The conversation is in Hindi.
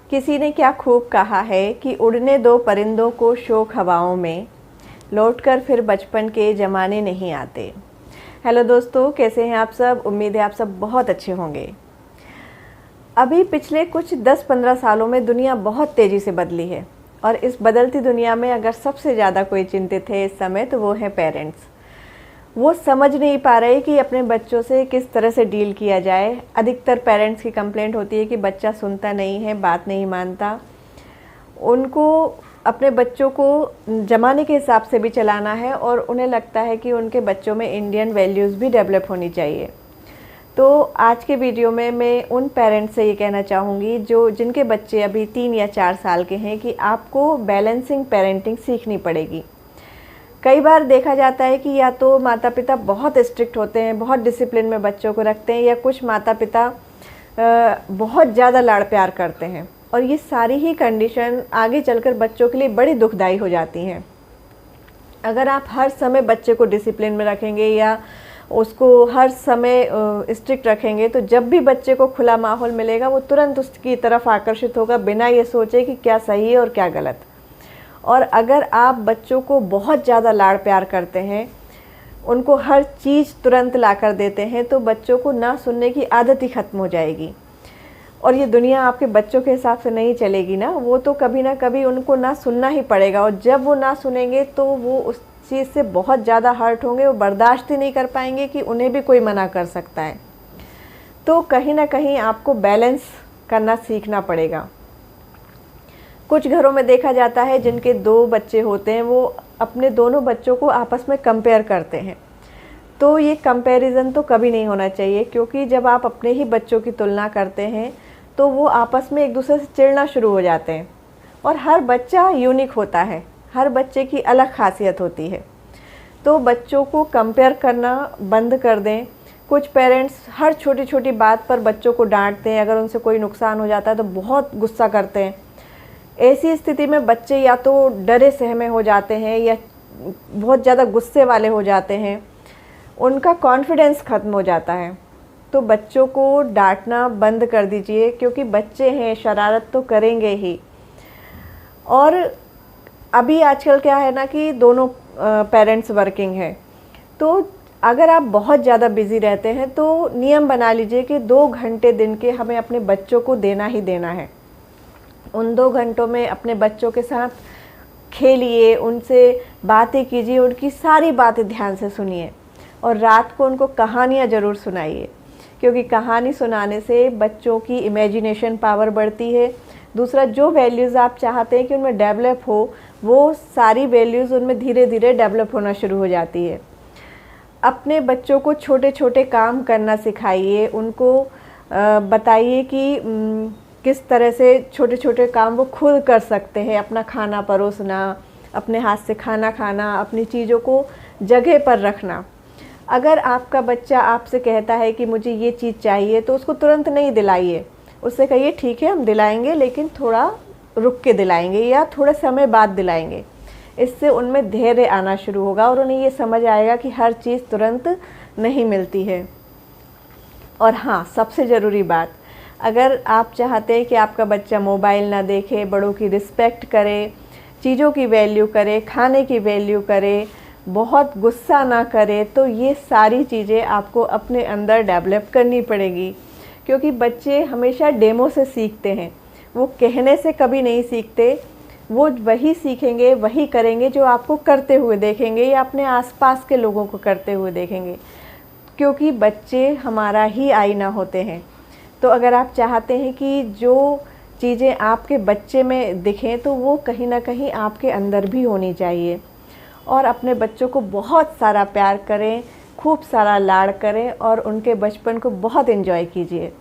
किसी ने क्या खूब कहा है कि उड़ने दो परिंदों को शौक हवाओं में, लौटकर फिर बचपन के ज़माने नहीं आते। हेलो दोस्तों, कैसे हैं आप सब? उम्मीद है आप सब बहुत अच्छे होंगे। अभी पिछले कुछ 10-15 सालों में दुनिया बहुत तेज़ी से बदली है और इस बदलती दुनिया में अगर सबसे ज़्यादा कोई चिंतित है इस समय तो वो है पेरेंट्स। वो समझ नहीं पा रहे कि अपने बच्चों से किस तरह से डील किया जाए। अधिकतर पेरेंट्स की कंप्लेंट होती है कि बच्चा सुनता नहीं है, बात नहीं मानता। उनको अपने बच्चों को ज़माने के हिसाब से भी चलाना है और उन्हें लगता है कि उनके बच्चों में इंडियन वैल्यूज़ भी डेवलप होनी चाहिए। तो आज के वीडियो में मैं उन पेरेंट्स से ये कहना चाहूँगी जिनके बच्चे अभी 3 या 4 साल के हैं कि आपको बैलेंसिंग पेरेंटिंग सीखनी पड़ेगी। कई बार देखा जाता है कि या तो माता पिता बहुत स्ट्रिक्ट होते हैं, बहुत डिसिप्लिन में बच्चों को रखते हैं, या कुछ माता पिता बहुत ज़्यादा लाड़ प्यार करते हैं और ये सारी ही कंडीशन आगे चलकर बच्चों के लिए बड़ी दुखदाई हो जाती हैं। अगर आप हर समय बच्चे को डिसिप्लिन में रखेंगे या उसको हर समय स्ट्रिक्ट रखेंगे तो जब भी बच्चे को खुला माहौल मिलेगा वो तुरंत उसकी तरफ आकर्षित होगा बिना ये सोचे कि क्या सही है और क्या गलत। और अगर आप बच्चों को बहुत ज़्यादा लाड़ प्यार करते हैं, उनको हर चीज़ तुरंत ला कर देते हैं, तो बच्चों को ना सुनने की आदत ही ख़त्म हो जाएगी। और ये दुनिया आपके बच्चों के हिसाब से नहीं चलेगी ना, वो तो कभी ना कभी उनको ना सुनना ही पड़ेगा। और जब वो ना सुनेंगे तो वो उस चीज़ से बहुत ज़्यादा हर्ट होंगे, वो बर्दाश्त ही नहीं कर पाएंगे कि उन्हें भी कोई मना कर सकता है। तो कहीं ना कहीं आपको बैलेंस करना सीखना पड़ेगा। कुछ घरों में देखा जाता है जिनके 2 बच्चे होते हैं, वो अपने दोनों बच्चों को आपस में कंपेयर करते हैं। तो ये कंपैरिजन तो कभी नहीं होना चाहिए, क्योंकि जब आप अपने ही बच्चों की तुलना करते हैं तो वो आपस में एक दूसरे से चिढ़ना शुरू हो जाते हैं। और हर बच्चा यूनिक होता है, हर बच्चे की अलग खासियत होती है। तो बच्चों को कंपेयर करना बंद कर दें। कुछ पेरेंट्स हर छोटी छोटी बात पर बच्चों को डांटते हैं, अगर उनसे कोई नुकसान हो जाता है तो बहुत गुस्सा करते हैं। ऐसी स्थिति में बच्चे या तो डरे सहमे हो जाते हैं या बहुत ज़्यादा गुस्से वाले हो जाते हैं, उनका कॉन्फिडेंस ख़त्म हो जाता है। तो बच्चों को डांटना बंद कर दीजिए, क्योंकि बच्चे हैं, शरारत तो करेंगे ही। और अभी आजकल क्या है ना कि दोनों पेरेंट्स वर्किंग हैं, तो अगर आप बहुत ज़्यादा बिज़ी रहते हैं तो नियम बना लीजिए कि 2 घंटे दिन के हमें अपने बच्चों को देना ही देना है। उन 2 घंटों में अपने बच्चों के साथ खेलिए, उनसे बातें कीजिए, उनकी सारी बातें ध्यान से सुनिए और रात को उनको कहानियाँ ज़रूर सुनाइए, क्योंकि कहानी सुनाने से बच्चों की इमेजिनेशन पावर बढ़ती है। दूसरा, जो वैल्यूज़ आप चाहते हैं कि उनमें डेवलप हो, वो सारी वैल्यूज़ उनमें धीरे धीरे डेवलप होना शुरू हो जाती है। अपने बच्चों को छोटे छोटे काम करना सिखाइए, उनको बताइए कि किस तरह से छोटे छोटे काम वो खुद कर सकते हैं। अपना खाना परोसना, अपने हाथ से खाना खाना, अपनी चीज़ों को जगह पर रखना। अगर आपका बच्चा आपसे कहता है कि मुझे ये चीज़ चाहिए तो उसको तुरंत नहीं दिलाइए। उससे कहिए ठीक है हम दिलाएंगे, लेकिन थोड़ा रुक के दिलाएंगे या थोड़े समय बाद दिलाएंगे। इससे उनमें धैर्य आना शुरू होगा और उन्हें ये समझ आएगा कि हर चीज़ तुरंत नहीं मिलती है। और हाँ, सबसे ज़रूरी बात, अगर आप चाहते हैं कि आपका बच्चा मोबाइल ना देखे, बड़ों की रिस्पेक्ट करे, चीज़ों की वैल्यू करे, खाने की वैल्यू करे, बहुत गुस्सा ना करे, तो ये सारी चीज़ें आपको अपने अंदर डेवलप करनी पड़ेगी। क्योंकि बच्चे हमेशा डेमो से सीखते हैं, वो कहने से कभी नहीं सीखते। वो वही सीखेंगे, वही करेंगे जो आपको करते हुए देखेंगे या अपने आसपास के लोगों को करते हुए देखेंगे, क्योंकि बच्चे हमारा ही आईना होते हैं। तो अगर आप चाहते हैं कि जो चीज़ें आपके बच्चे में दिखें तो वो कहीं ना कहीं आपके अंदर भी होनी चाहिए। और अपने बच्चों को बहुत सारा प्यार करें, खूब सारा लाड़ करें और उनके बचपन को बहुत एंजॉय कीजिए।